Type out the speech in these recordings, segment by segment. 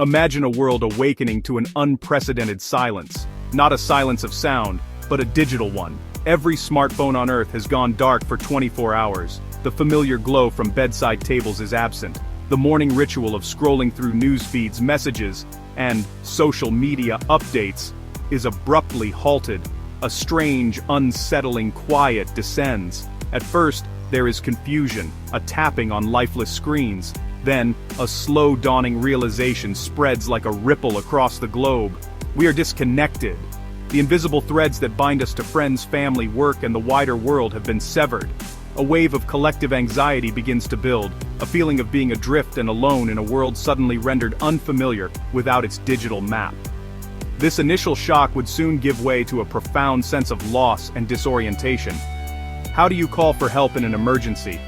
Imagine a world awakening to an unprecedented silence. Not a silence of sound, but a digital one. Every smartphone on Earth has gone dark for 24 hours. The familiar glow from bedside tables is absent. The morning ritual of scrolling through news feeds, messages, and social media updates is abruptly halted. A strange, unsettling quiet descends. At first, there is confusion, a tapping on lifeless screens. Then, a slow dawning realization spreads like a ripple across the globe. We are disconnected. The invisible threads that bind us to friends, family, work, and the wider world have been severed. A wave of collective anxiety begins to build, a feeling of being adrift and alone in a world suddenly rendered unfamiliar without its digital map. This initial shock would soon give way to a profound sense of loss and disorientation. How do you call for help in an emergency?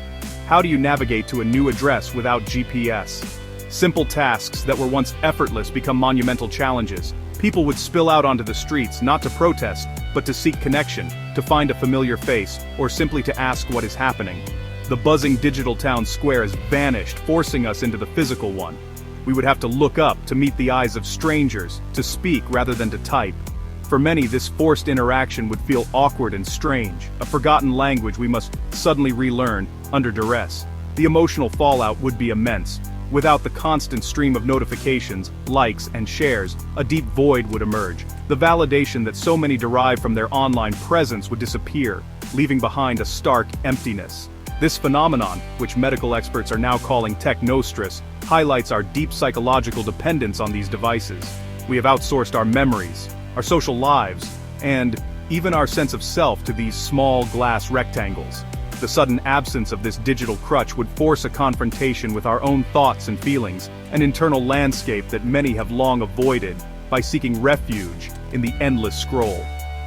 How do you navigate to a new address without GPS? Simple tasks that were once effortless become monumental challenges. People would spill out onto the streets not to protest, but to seek connection, to find a familiar face, or simply to ask what is happening. The buzzing digital town square has vanished, forcing us into the physical one. We would have to look up to meet the eyes of strangers, to speak rather than to type. For many, this forced interaction would feel awkward and strange, a forgotten language we must suddenly relearn under duress. The emotional fallout would be immense. Without the constant stream of notifications, likes, and shares, a deep void would emerge. The validation that so many derive from their online presence would disappear, leaving behind a stark emptiness. This phenomenon, which medical experts are now calling tech-nostress, highlights our deep psychological dependence on these devices. We have outsourced our memories, our social lives, and even our sense of self to these small glass rectangles. The sudden absence of this digital crutch would force a confrontation with our own thoughts and feelings, an internal landscape that many have long avoided, by seeking refuge in the endless scroll.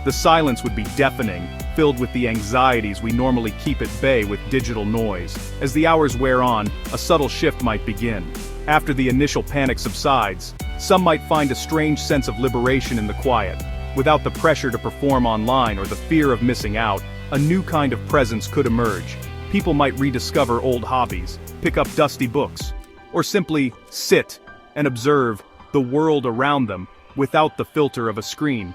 The silence would be deafening, filled with the anxieties we normally keep at bay with digital noise. As the hours wear on, a subtle shift might begin. After the initial panic subsides, some might find a strange sense of liberation in the quiet. Without the pressure to perform online or the fear of missing out, a new kind of presence could emerge. People might rediscover old hobbies, pick up dusty books, or simply sit and observe the world around them without the filter of a screen.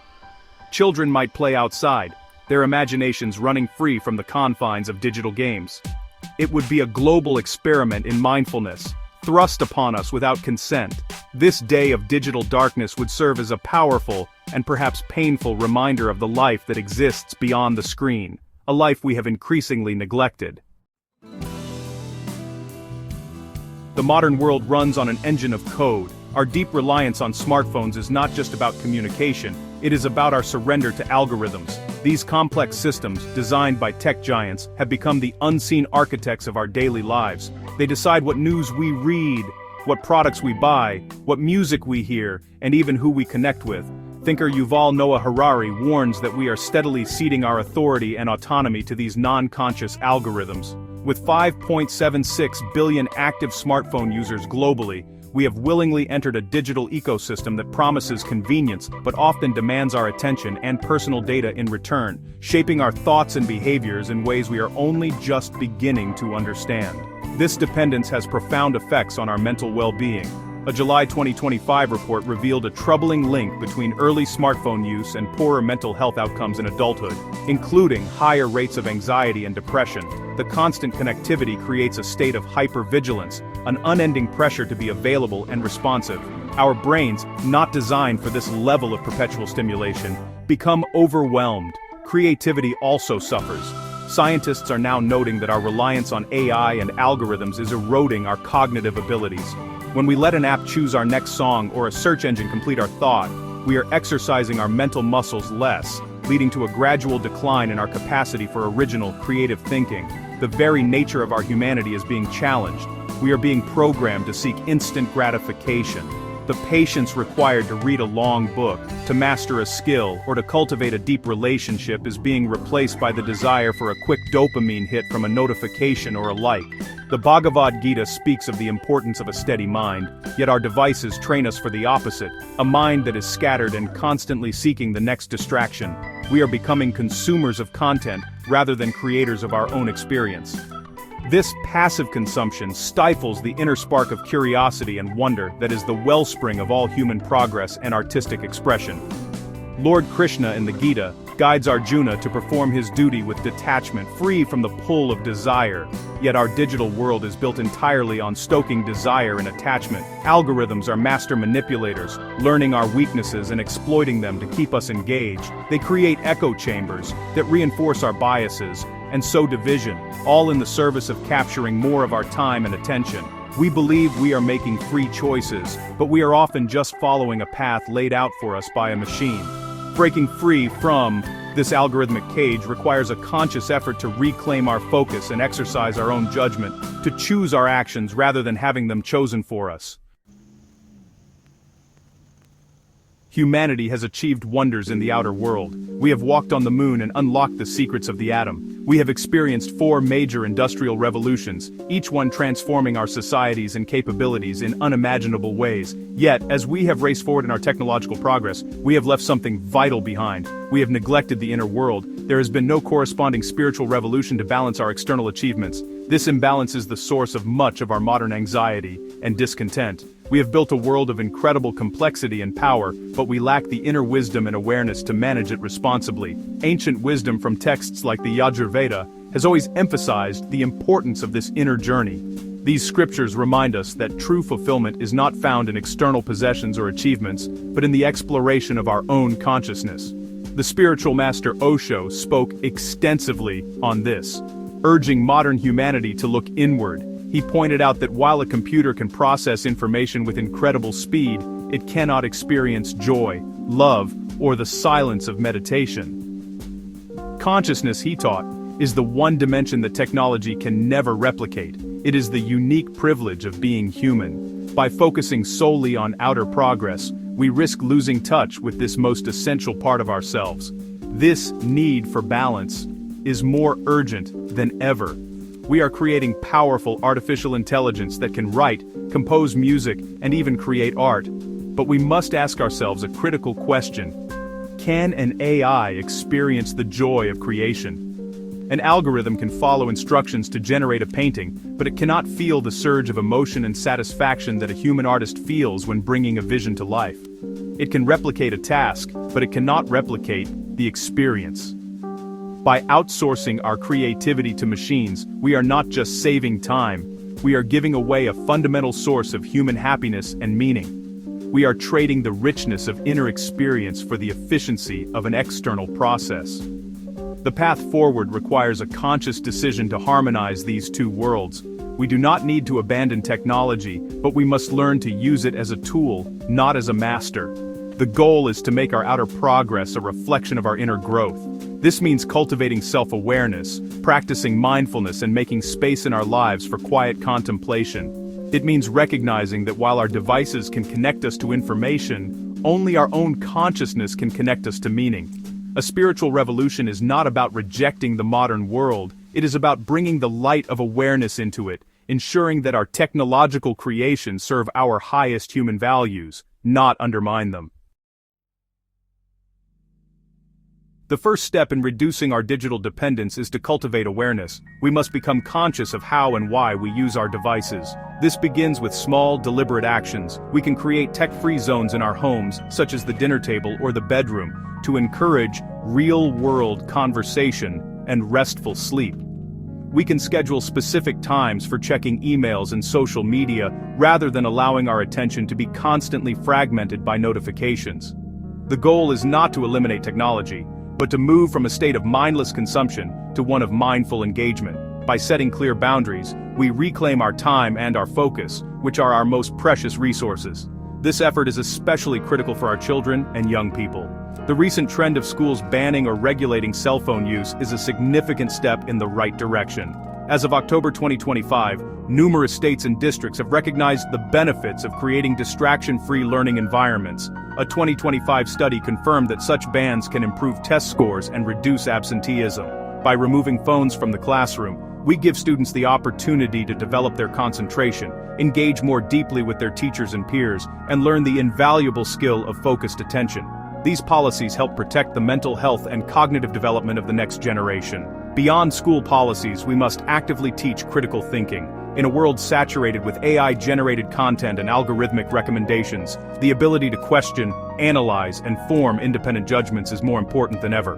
Children might play outside, their imaginations running free from the confines of digital games. It would be a global experiment in mindfulness, thrust upon us without consent. This day of digital darkness would serve as a powerful and perhaps painful reminder of the life that exists beyond the screen, a life we have increasingly neglected. The modern world runs on an engine of code. Our deep reliance on smartphones is not just about communication, it is about our surrender to algorithms. These complex systems, designed by tech giants, have become the unseen architects of our daily lives. They decide what news we read, what products we buy, what music we hear, and even who we connect with. Thinker Yuval Noah Harari warns that we are steadily ceding our authority and autonomy to these non-conscious algorithms. With 5.76 billion active smartphone users globally, we have willingly entered a digital ecosystem that promises convenience but often demands our attention and personal data in return, shaping our thoughts and behaviors in ways we are only just beginning to understand. This dependence has profound effects on our mental well-being. A July 2025 report revealed a troubling link between early smartphone use and poorer mental health outcomes in adulthood, including higher rates of anxiety and depression. The constant connectivity creates a state of hypervigilance, an unending pressure to be available and responsive. Our brains, not designed for this level of perpetual stimulation, become overwhelmed. Creativity also suffers. Scientists are now noting that our reliance on AI and algorithms is eroding our cognitive abilities. When we let an app choose our next song or a search engine complete our thought, we are exercising our mental muscles less, leading to a gradual decline in our capacity for original, creative thinking. The very nature of our humanity is being challenged. We are being programmed to seek instant gratification. The patience required to read a long book, to master a skill, or to cultivate a deep relationship is being replaced by the desire for a quick dopamine hit from a notification or a like. The Bhagavad Gita speaks of the importance of a steady mind, yet our devices train us for the opposite, a mind that is scattered and constantly seeking the next distraction. We are becoming consumers of content rather than creators of our own experience. This passive consumption stifles the inner spark of curiosity and wonder that is the wellspring of all human progress and artistic expression. Lord Krishna in the Gita guides Arjuna to perform his duty with detachment, free from the pull of desire. Yet our digital world is built entirely on stoking desire and attachment. Algorithms are master manipulators, learning our weaknesses and exploiting them to keep us engaged. They create echo chambers that reinforce our biases and sow division, all in the service of capturing more of our time and attention. We believe we are making free choices, but we are often just following a path laid out for us by a machine. Breaking free from this algorithmic cage requires a conscious effort to reclaim our focus and exercise our own judgment, to choose our actions rather than having them chosen for us. Humanity has achieved wonders in the outer world. We have walked on the moon and unlocked the secrets of the atom. We have experienced 4 major industrial revolutions, each one transforming our societies and capabilities in unimaginable ways. Yet, as we have raced forward in our technological progress, we have left something vital behind. We have neglected the inner world. There has been no corresponding spiritual revolution to balance our external achievements. This imbalance is the source of much of our modern anxiety and discontent. We have built a world of incredible complexity and power, but we lack the inner wisdom and awareness to manage it responsibly. Ancient wisdom from texts like the Yajurveda has always emphasized the importance of this inner journey. These scriptures remind us that true fulfillment is not found in external possessions or achievements, but in the exploration of our own consciousness. The spiritual master Osho spoke extensively on this, urging modern humanity to look inward. He pointed out that while a computer can process information with incredible speed, it cannot experience joy, love, or the silence of meditation. Consciousness, he taught, is the one dimension that technology can never replicate. It is the unique privilege of being human. By focusing solely on outer progress, we risk losing touch with this most essential part of ourselves. This need for balance is more urgent than ever. We are creating powerful artificial intelligence that can write, compose music, and even create art. But we must ask ourselves a critical question. Can an AI experience the joy of creation? An algorithm can follow instructions to generate a painting, but it cannot feel the surge of emotion and satisfaction that a human artist feels when bringing a vision to life. It can replicate a task, but it cannot replicate the experience. By outsourcing our creativity to machines, we are not just saving time, we are giving away a fundamental source of human happiness and meaning. We are trading the richness of inner experience for the efficiency of an external process. The path forward requires a conscious decision to harmonize these two worlds. We do not need to abandon technology, but we must learn to use it as a tool, not as a master. The goal is to make our outer progress a reflection of our inner growth. This means cultivating self-awareness, practicing mindfulness, and making space in our lives for quiet contemplation. It means recognizing that while our devices can connect us to information, only our own consciousness can connect us to meaning. A spiritual revolution is not about rejecting the modern world, it is about bringing the light of awareness into it, ensuring that our technological creations serve our highest human values, not undermine them. The first step in reducing our digital dependence is to cultivate awareness. We must become conscious of how and why we use our devices. This begins with small, deliberate actions. We can create tech-free zones in our homes, such as the dinner table or the bedroom, to encourage real-world conversation and restful sleep. We can schedule specific times for checking emails and social media, rather than allowing our attention to be constantly fragmented by notifications. The goal is not to eliminate technology, but to move from a state of mindless consumption to one of mindful engagement. By setting clear boundaries, we reclaim our time and our focus, which are our most precious resources. This effort is especially critical for our children and young people. The recent trend of schools banning or regulating cell phone use is a significant step in the right direction. As of October 2025, numerous states and districts have recognized the benefits of creating distraction-free learning environments. A 2025 study confirmed that such bans can improve test scores and reduce absenteeism. By removing phones from the classroom, we give students the opportunity to develop their concentration, engage more deeply with their teachers and peers, and learn the invaluable skill of focused attention. These policies help protect the mental health and cognitive development of the next generation. Beyond school policies, we must actively teach critical thinking. In a world saturated with AI-generated content and algorithmic recommendations, the ability to question, analyze, and form independent judgments is more important than ever.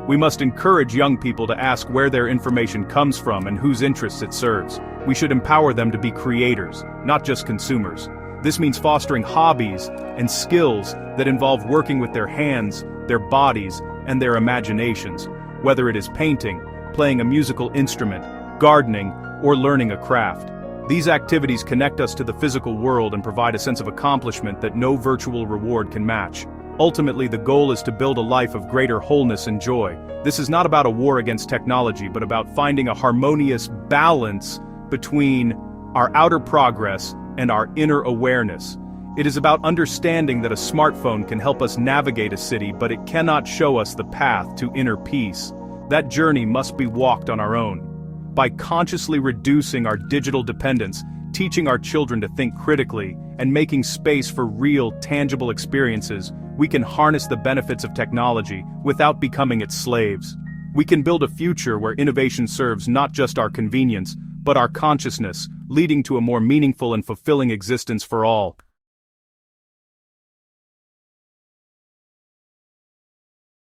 We must encourage young people to ask where their information comes from and whose interests it serves. We should empower them to be creators, not just consumers. This means fostering hobbies and skills that involve working with their hands, their bodies, and their imaginations, whether it is painting, playing a musical instrument, gardening, or learning a craft. These activities connect us to the physical world and provide a sense of accomplishment that no virtual reward can match. Ultimately, the goal is to build a life of greater wholeness and joy. This is not about a war against technology, but about finding a harmonious balance between our outer progress and our inner awareness. It is about understanding that a smartphone can help us navigate a city, but it cannot show us the path to inner peace. That journey must be walked on our own. By consciously reducing our digital dependence, teaching our children to think critically, and making space for real, tangible experiences, we can harness the benefits of technology without becoming its slaves. We can build a future where innovation serves not just our convenience, but our consciousness, leading to a more meaningful and fulfilling existence for all.